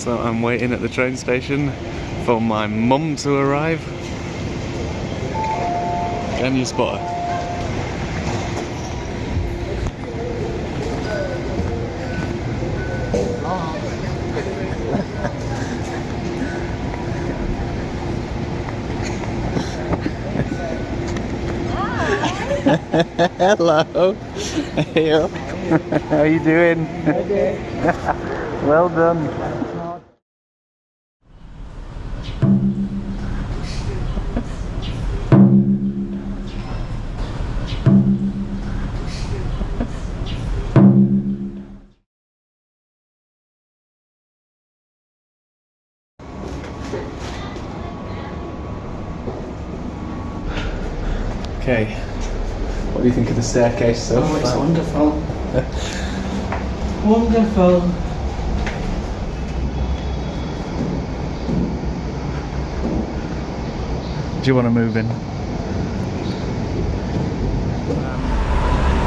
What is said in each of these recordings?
so I'm waiting at the train station for my mum to arrive. Can you spot her? Hello. Hey up. How you doing? Well done. Okay. What do you think of the staircase so far? It's wonderful. Wonderful. Do you want to move in?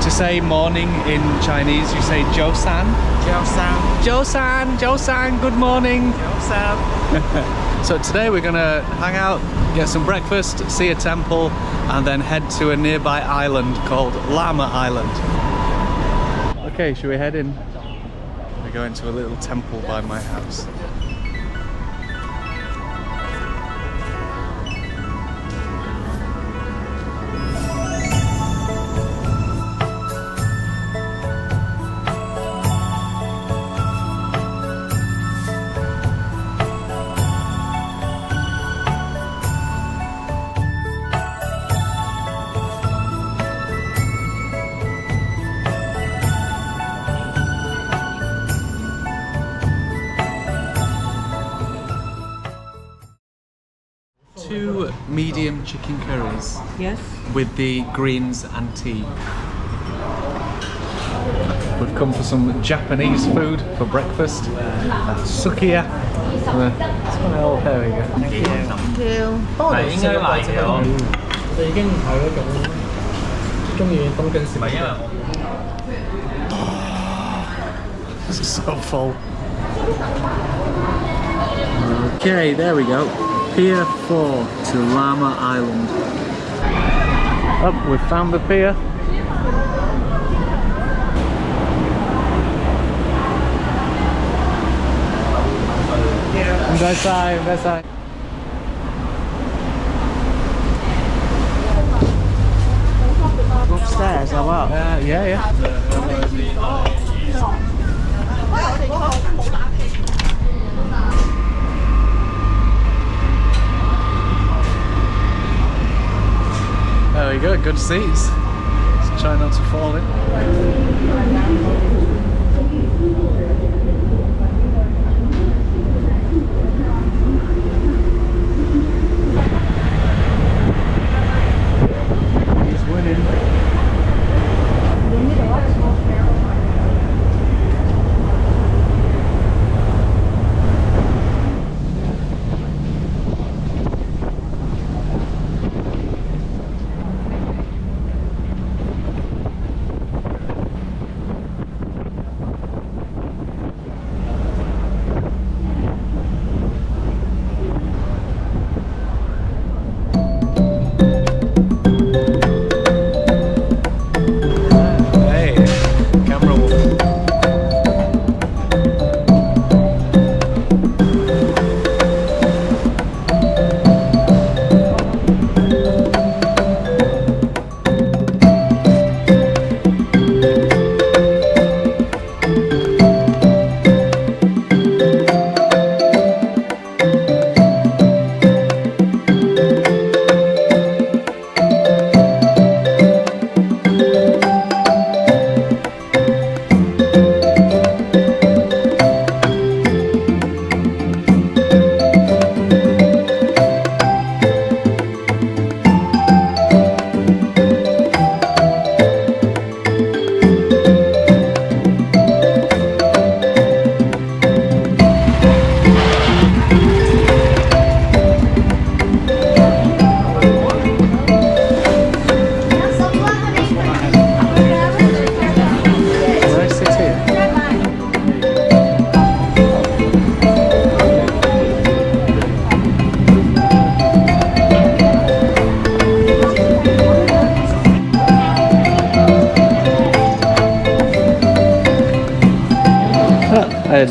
To say morning in Chinese, you say Jiu-san. Jiu-san. Jiu-san, Jiu-san, good morning. Jiu-san. So today we're gonna hang out, get some breakfast, see a temple, and then head to a nearby island called Lamma Island. Okay, should we head in? We're going to a little temple by my house. Two medium chicken curries. Yes. With the greens and tea. We've come for some Japanese food for breakfast. Sukiya. Well, there we go. Thank you. This is so full. Okay, there we go. Pier 4 to Lamma Island. Oh, we've found the pier. Inside. Upstairs or what? Yeah. There we go, good seats. Let's try not to fall in. He's winning.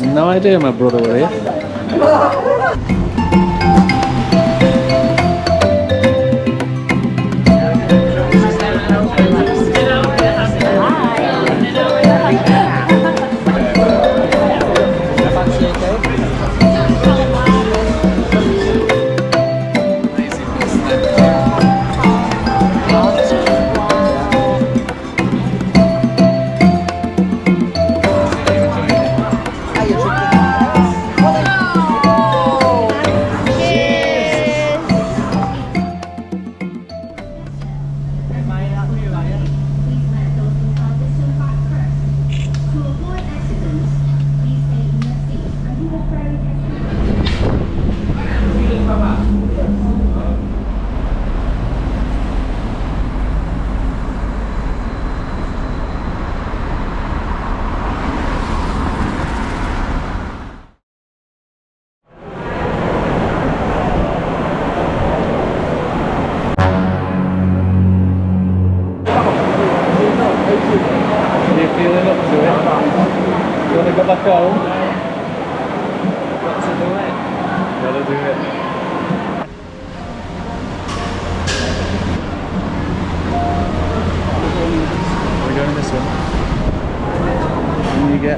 had no idea my brother were here. Feeling up to it? You want to go back home? Got to do it. Gotta do it. We're going this one. And you get.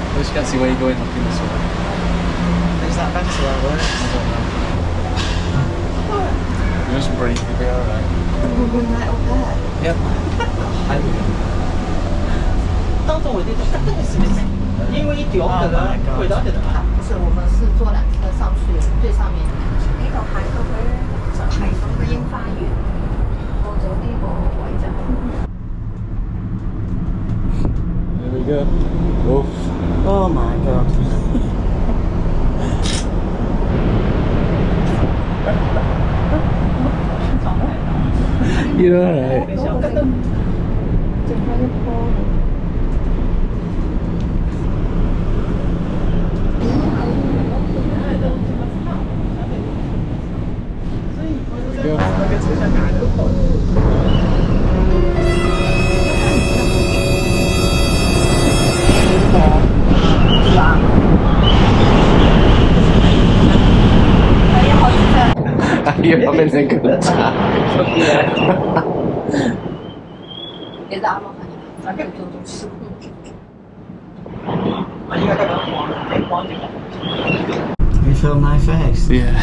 I just can't see where you're going looking this way. Is that better or worse? I don't know. Just breathe, you'll be alright. Yep. 当中我这种真的是因为一条可能回到这的。不是，我们是坐缆车上去最上面。呢度行到去咧，就係咁嘅櫻花園，過咗呢個位就。There we go. Oof. Oh my god. You're alright. You're having a good time. 其實啱啱係做做事。You feel my face? Yeah.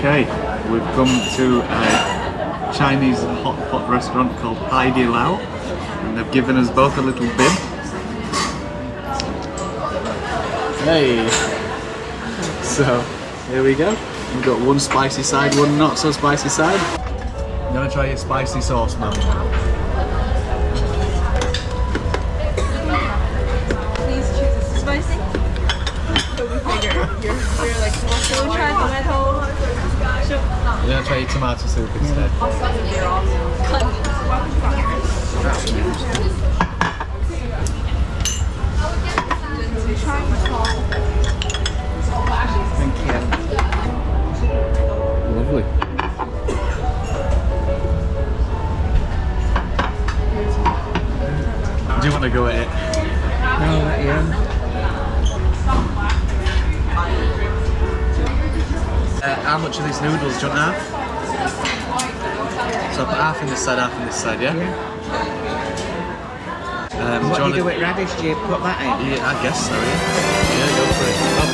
Okay, we've come to a Chinese hot pot restaurant called Haidi Lao, and they've given us both a little bib. Hey! So, here we go. We've got one spicy side, one not so spicy side. You want to try your spicy sauce now? Please choose spicy. You're like, we'll try tomato. You're going to try your tomato soup instead. Thank you. Lovely. Do you want to go at it? No, not yet. How much of these noodles do you want half? So I'll put half in this side, half in this side, yeah? What do you do with radish? Do you put that in? Yeah, I guess so, yeah. Yeah, go for it. Oh.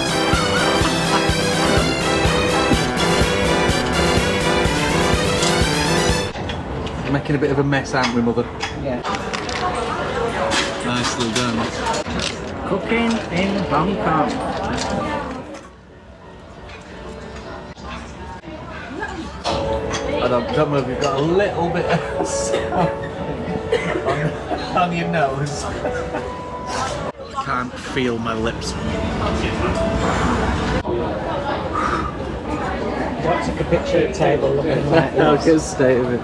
You're making a bit of a mess, aren't we, Mother? Yeah. Nicely done. Cooking in Hong Kong. I don't know if you've got a little bit of salt on your nose. can't feel my lips. What's a capitular table looking like? Look at the state of it.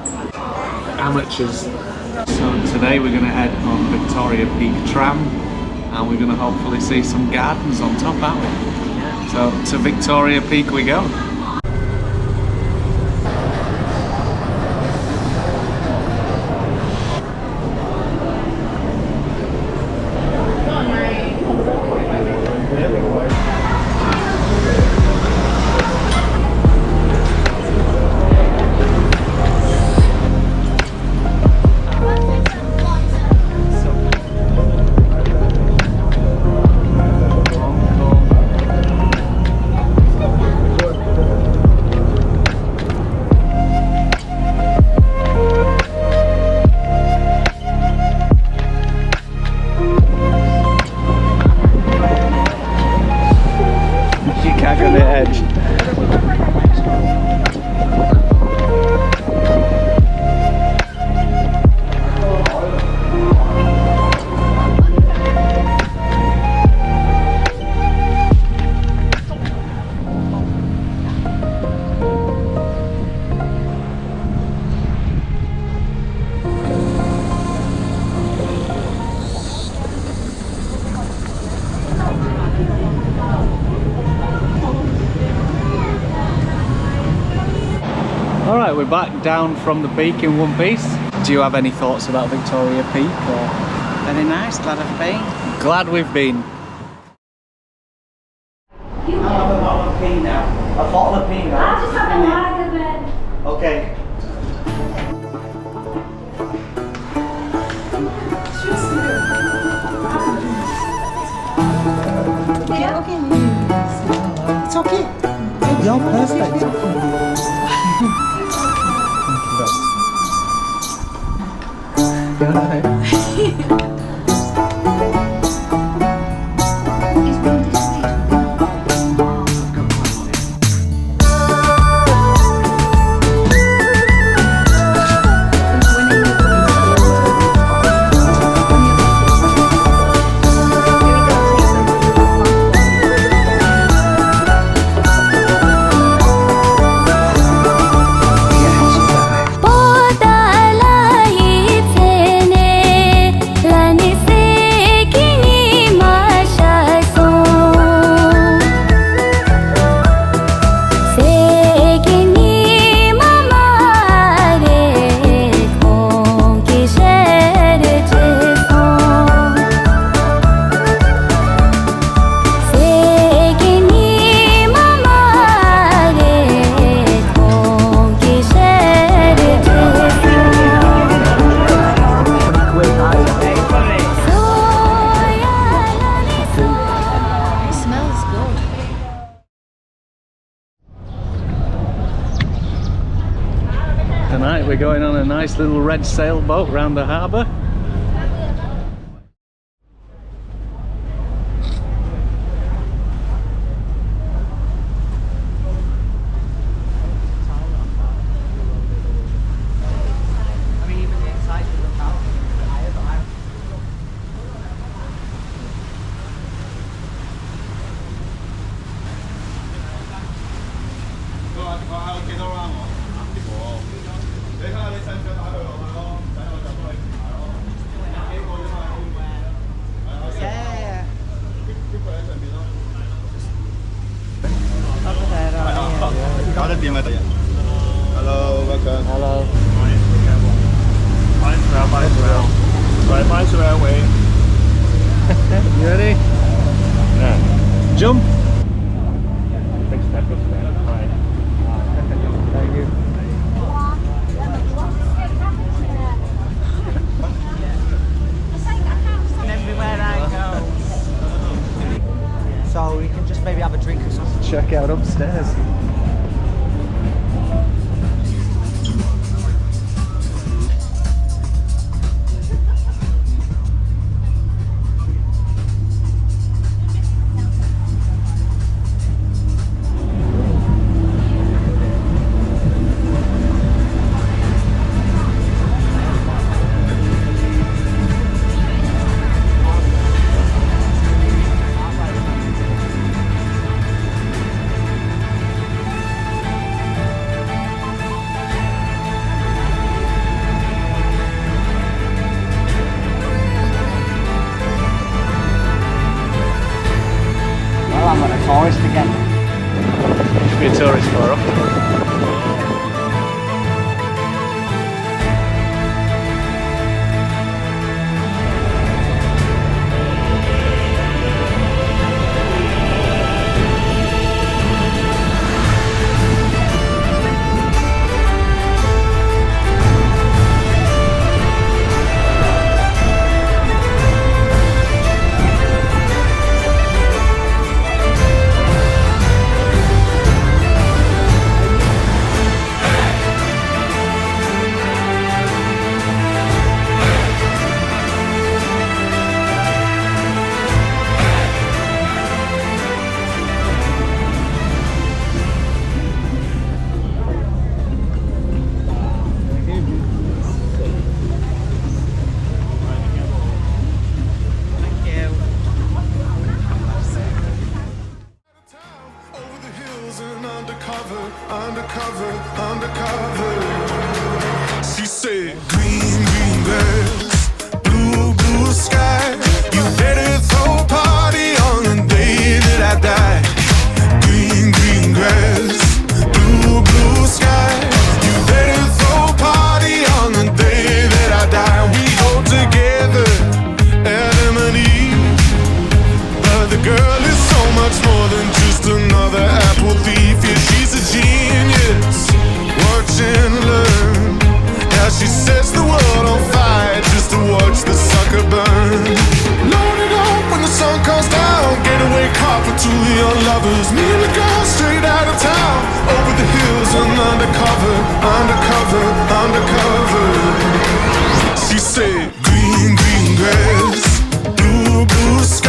Amateurs. So today we're going to head on Victoria Peak Tram and we're going to hopefully see some gardens on top, aren't we? Yeah. So to Victoria Peak we go. Alright, we're back down from the peak in one piece. Do you have any thoughts about Victoria Peak? Or? Very nice, glad I've been. Glad we've been. I'll have a bottle of pee now. A bottle of pee now. I'll just have a lager then. Okay. It's okay. You're perfect. You're right. Tonight we're going on a nice little red sailboat round the harbour. Hello, welcome. Hello. Might as well wait. You ready? Yeah. Jump. Big step of that. Right. Thank you. And everywhere I go. So we can just maybe have a drink or something. Check out upstairs. like a tourist again. Should be a tourist photo. Undercover. She said, green, green grass, blue, blue sky. You better throw a party on the day that I die. Green, green grass, blue, blue sky. You better throw a party on the day that I die. We go together, Adam and Eve. But the girl is so much more than just another apple thief. Yeah, she's a genius. Watch and learn. Now she sets the world on fire just to watch the sucker burn. Load it up when the sun comes down. Getaway car for two young lovers. Me and the girl straight out of town. Over the hills and undercover, undercover, undercover. She said, green, green grass, blue, blue sky.